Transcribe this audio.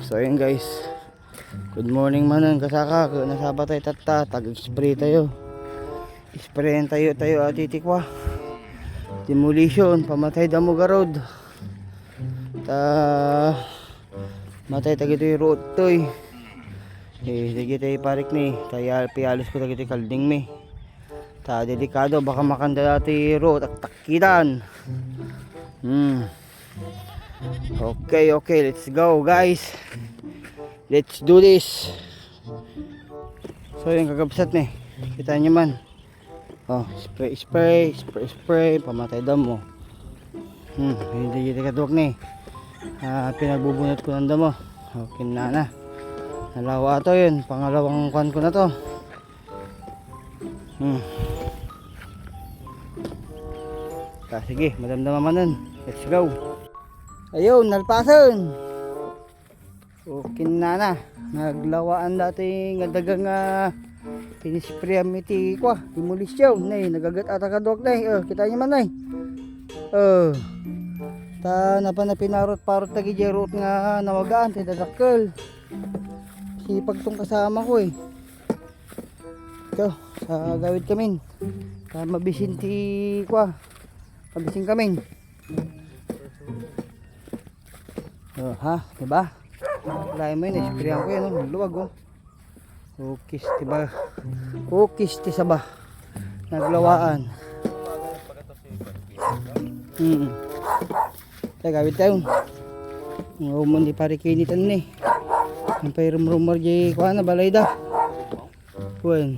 So ayun guys, good morning manan kasaka. Kung nasaba tayo tata, tag-spray tayo. Sprayan tayo at titikwa. Demolition, pamatay damo garod. Matay tagito yung road toy. Sige tayo parik ni. Tayo pialis ko tagito kalding mi. Delikado baka makanda dati road at takidan. Okay, let's go guys. Let's do this. So yung kagabsat ni. Kita nyo man. Spray, pamatay damo. Hindi kita kadwag ni. Pinagbubunot ko ng damo. Okay na. Nalawa ito yun. Pangalawang kwan ko na to. Sige, madamdama nun. Let's go. Ayun, nalpasan. Okay na. Naglawaan dati nga dagang pinisprayam iti kwa. Demolisyon. Nagagat ata kadwag na. Kita nyo man na. Na pinarot-parot na gijerot nga nawagaan. Tidadakkel. Sipag tong kasama ko Ito, sa gawid kami. Mabisin ti kwa. Mabisin kami. Diba? Lain mo yun, sprayan ko yun, luwag Ukis diba? Ukis ti saba. Naglawaan. Gawid tayo. Umon di pari kinitan ni. Ang pay rumor di kuha na balay da. Kuwan.